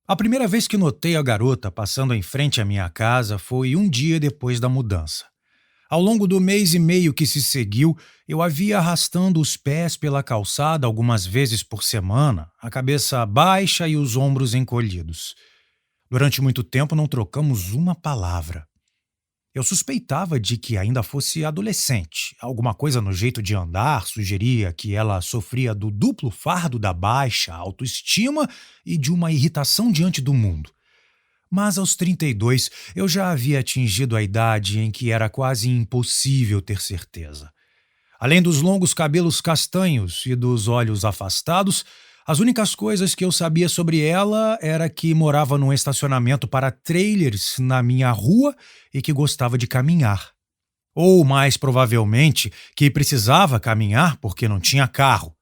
A primeira vez que notei a garota passando em frente à minha casa foi um dia depois da mudança. Ao longo do mês e meio que se seguiu, eu a via arrastando os pés pela calçada algumas vezes por semana, a cabeça baixa e os ombros encolhidos. Durante muito tempo não trocamos uma palavra. Eu suspeitava de que ainda fosse adolescente. Alguma coisa no jeito de andar sugeria que ela sofria do duplo fardo da baixa autoestima e de uma irritação diante do mundo. Mas aos 32 eu já havia atingido a idade em que era quase impossível ter certeza. Além dos longos cabelos castanhos e dos olhos afastados, as únicas coisas que eu sabia sobre ela era que morava num estacionamento para trailers na minha rua e que gostava de caminhar. Ou, mais provavelmente, que precisava caminhar porque não tinha carro.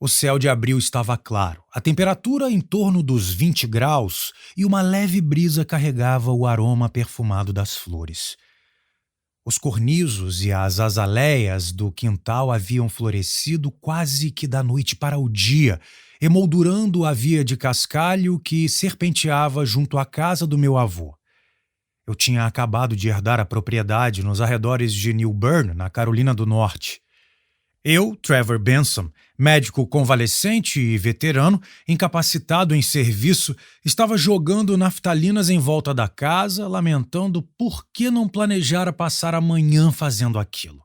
O céu de abril estava claro, a temperatura em torno dos 20 graus e uma leve brisa carregava o aroma perfumado das flores. Os cornizos e as azaleias do quintal haviam florescido quase que da noite para o dia, emoldurando a via de cascalho que serpenteava junto à casa do meu avô. Eu tinha acabado de herdar a propriedade nos arredores de New Bern, na Carolina do Norte. Eu, Trevor Benson, médico convalescente e veterano, incapacitado em serviço, estava jogando naftalinas em volta da casa, lamentando por que não planejara passar a manhã fazendo aquilo.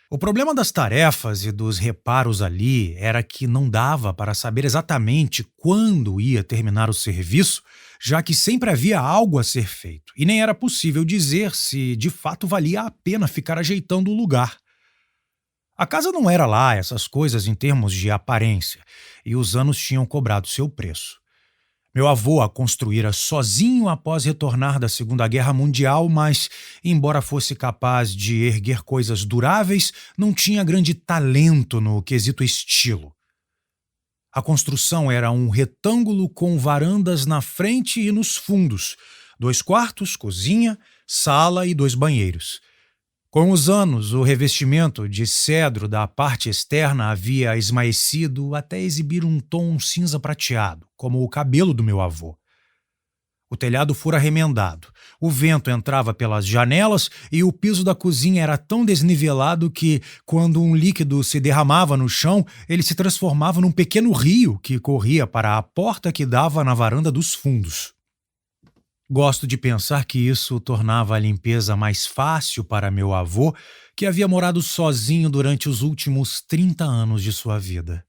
O problema das tarefas e dos reparos ali era que não dava para saber exatamente quando ia terminar o serviço, já que sempre havia algo a ser feito, e nem era possível dizer se de fato valia a pena ficar ajeitando o lugar. A casa não era lá essas coisas em termos de aparência, e os anos tinham cobrado seu preço. Meu avô a construíra sozinho após retornar da Segunda Guerra Mundial, mas, embora fosse capaz de erguer coisas duráveis, não tinha grande talento no quesito estilo. A construção era um retângulo com varandas na frente e nos fundos, 2 quartos, cozinha, sala e 2 banheiros. Com os anos, o revestimento de cedro da parte externa havia esmaecido até exibir um tom cinza prateado, como o cabelo do meu avô. O telhado fora remendado, o vento entrava pelas janelas e o piso da cozinha era tão desnivelado que, quando um líquido se derramava no chão, ele se transformava num pequeno rio que corria para a porta que dava na varanda dos fundos. Gosto de pensar que isso tornava a limpeza mais fácil para meu avô, que havia morado sozinho durante os últimos 30 anos de sua vida.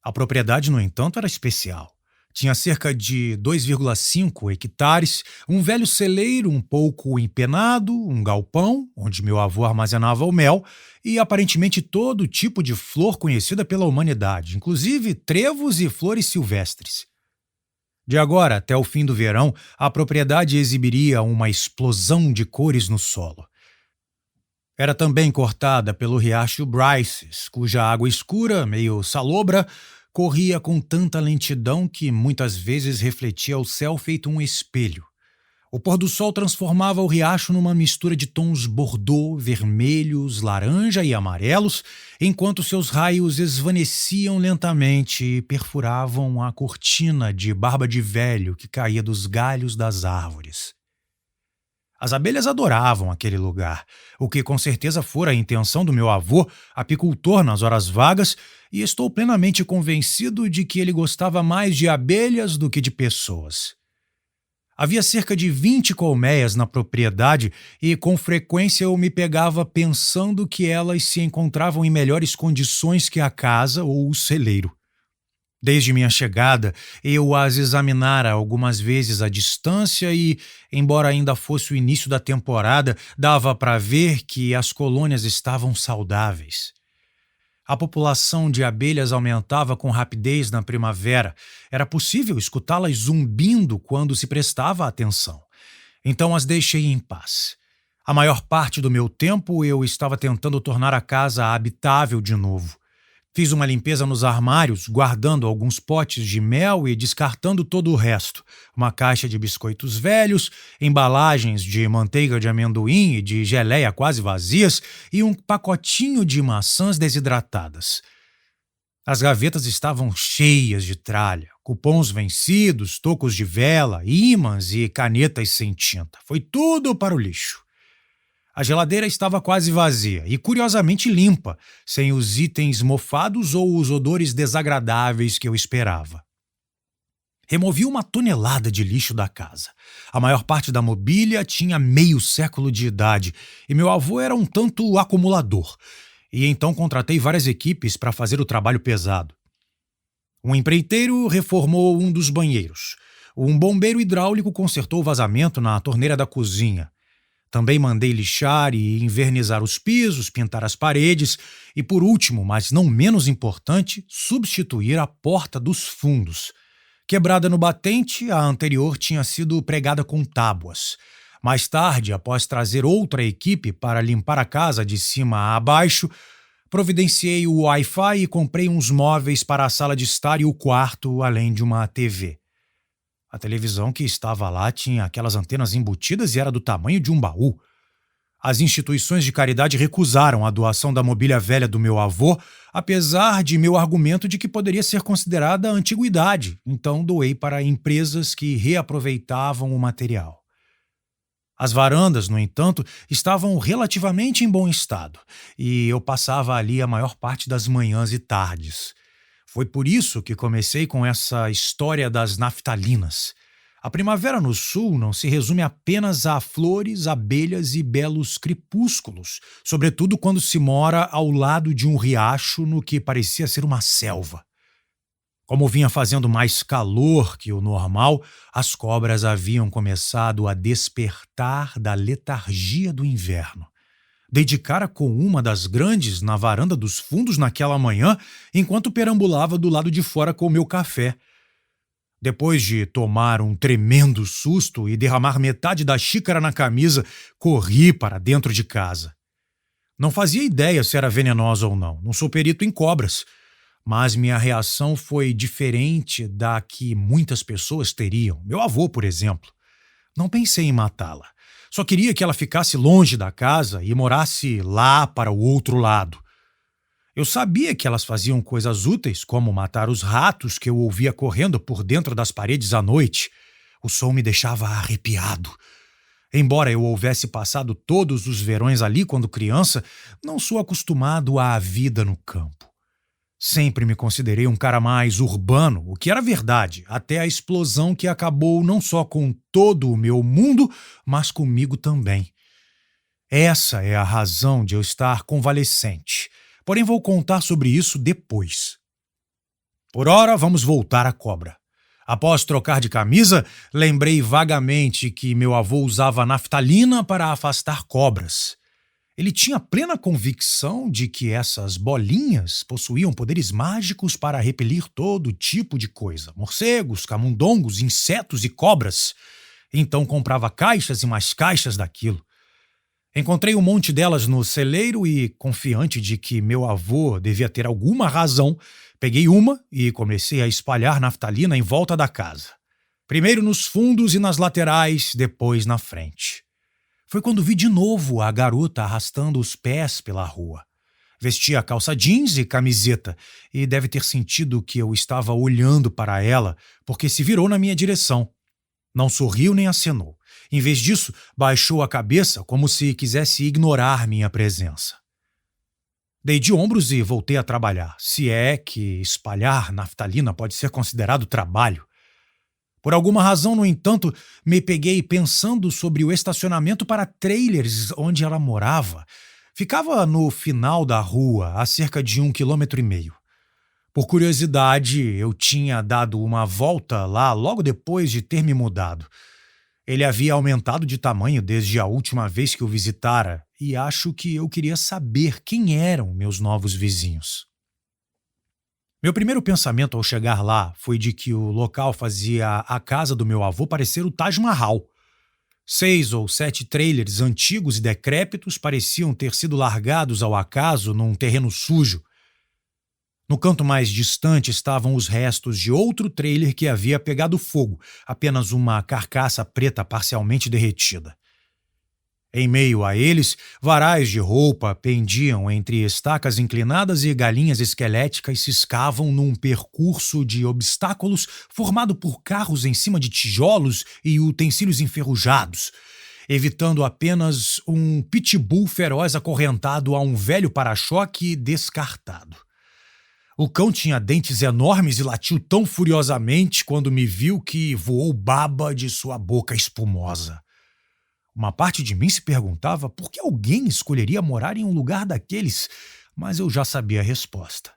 A propriedade, no entanto, era especial. Tinha cerca de 2,5 hectares, um velho celeiro um pouco empenado, um galpão, onde meu avô armazenava o mel, e aparentemente todo tipo de flor conhecida pela humanidade, inclusive trevos e flores silvestres. De agora até o fim do verão, a propriedade exibiria uma explosão de cores no solo. Era também cortada pelo riacho Bryces, cuja água escura, meio salobra, corria com tanta lentidão que muitas vezes refletia o céu feito um espelho. O pôr do sol transformava o riacho numa mistura de tons bordô, vermelhos, laranja e amarelos, enquanto seus raios esvaneciam lentamente e perfuravam a cortina de barba de velho que caía dos galhos das árvores. As abelhas adoravam aquele lugar, o que com certeza fora a intenção do meu avô, apicultor nas horas vagas, e estou plenamente convencido de que ele gostava mais de abelhas do que de pessoas. Havia cerca de 20 colmeias na propriedade e, com frequência, eu me pegava pensando que elas se encontravam em melhores condições que a casa ou o celeiro. Desde minha chegada, eu as examinara algumas vezes à distância e, embora ainda fosse o início da temporada, dava para ver que as colônias estavam saudáveis. A população de abelhas aumentava com rapidez na primavera. Era possível escutá-las zumbindo quando se prestava atenção. Então as deixei em paz. A maior parte do meu tempo eu estava tentando tornar a casa habitável de novo. Fiz uma limpeza nos armários, guardando alguns potes de mel e descartando todo o resto. Uma caixa de biscoitos velhos, embalagens de manteiga de amendoim e de geleia quase vazias e um pacotinho de maçãs desidratadas. As gavetas estavam cheias de tralha, cupons vencidos, tocos de vela, ímãs e canetas sem tinta. Foi tudo para o lixo. A geladeira estava quase vazia e curiosamente limpa, sem os itens mofados ou os odores desagradáveis que eu esperava. Removi uma tonelada de lixo da casa. A maior parte da mobília tinha meio século de idade e meu avô era um tanto acumulador. E então contratei várias equipes para fazer o trabalho pesado. Um empreiteiro reformou um dos banheiros. Um bombeiro hidráulico consertou o vazamento na torneira da cozinha. Também mandei lixar e invernizar os pisos, pintar as paredes e, por último, mas não menos importante, substituir a porta dos fundos. Quebrada no batente, a anterior tinha sido pregada com tábuas. Mais tarde, após trazer outra equipe para limpar a casa de cima a baixo, providenciei o Wi-Fi e comprei uns móveis para a sala de estar e o quarto, além de uma TV. A televisão que estava lá tinha aquelas antenas embutidas e era do tamanho de um baú. As instituições de caridade recusaram a doação da mobília velha do meu avô, apesar de meu argumento de que poderia ser considerada antiguidade, então doei para empresas que reaproveitavam o material. As varandas, no entanto, estavam relativamente em bom estado, e eu passava ali a maior parte das manhãs e tardes. Foi por isso que comecei com essa história das naftalinas. A primavera no sul não se resume apenas a flores, abelhas e belos crepúsculos, sobretudo quando se mora ao lado de um riacho no que parecia ser uma selva. Como vinha fazendo mais calor que o normal, as cobras haviam começado a despertar da letargia do inverno. Dei de cara com uma das grandes na varanda dos fundos naquela manhã, enquanto perambulava do lado de fora com o meu café. Depois de tomar um tremendo susto e derramar metade da xícara na camisa, corri para dentro de casa. Não fazia ideia se era venenosa ou não sou perito em cobras, mas minha reação foi diferente da que muitas pessoas teriam. Meu avô, por exemplo. Não pensei em matá-la. Só queria que ela ficasse longe da casa e morasse lá para o outro lado. Eu sabia que elas faziam coisas úteis, como matar os ratos que eu ouvia correndo por dentro das paredes à noite. O som me deixava arrepiado. Embora eu houvesse passado todos os verões ali quando criança, não sou acostumado à vida no campo. Sempre me considerei um cara mais urbano, o que era verdade, até a explosão que acabou não só com todo o meu mundo, mas comigo também. Essa é a razão de eu estar convalescente. Porém, vou contar sobre isso depois. Por ora, vamos voltar à cobra. Após trocar de camisa, lembrei vagamente que meu avô usava naftalina para afastar cobras. Ele tinha plena convicção de que essas bolinhas possuíam poderes mágicos para repelir todo tipo de coisa: morcegos, camundongos, insetos e cobras. Então comprava caixas e mais caixas daquilo. Encontrei um monte delas no celeiro e, confiante de que meu avô devia ter alguma razão, peguei uma e comecei a espalhar naftalina em volta da casa. Primeiro nos fundos e nas laterais, depois na frente. Foi quando vi de novo a garota arrastando os pés pela rua. Vestia calça jeans e camiseta e deve ter sentido que eu estava olhando para ela porque se virou na minha direção. Não sorriu nem acenou. Em vez disso, baixou a cabeça como se quisesse ignorar minha presença. Dei de ombros e voltei a trabalhar, se é que espalhar naftalina pode ser considerado trabalho. Por alguma razão, no entanto, me peguei pensando sobre o estacionamento para trailers onde ela morava. Ficava no final da rua, a cerca de 1,5 km. Por curiosidade, eu tinha dado uma volta lá logo depois de ter me mudado. Ele havia aumentado de tamanho desde a última vez que o visitara e acho que eu queria saber quem eram meus novos vizinhos. Meu primeiro pensamento ao chegar lá foi de que o local fazia a casa do meu avô parecer o Taj Mahal. 6 ou 7 trailers antigos e decrépitos pareciam ter sido largados ao acaso num terreno sujo. No canto mais distante estavam os restos de outro trailer que havia pegado fogo, apenas uma carcaça preta parcialmente derretida. Em meio a eles, varais de roupa pendiam entre estacas inclinadas e galinhas esqueléticas ciscavam num percurso de obstáculos formado por carros em cima de tijolos e utensílios enferrujados, evitando apenas um pitbull feroz acorrentado a um velho para-choque descartado. O cão tinha dentes enormes e latiu tão furiosamente quando me viu que voou baba de sua boca espumosa. Uma parte de mim se perguntava por que alguém escolheria morar em um lugar daqueles, mas eu já sabia a resposta.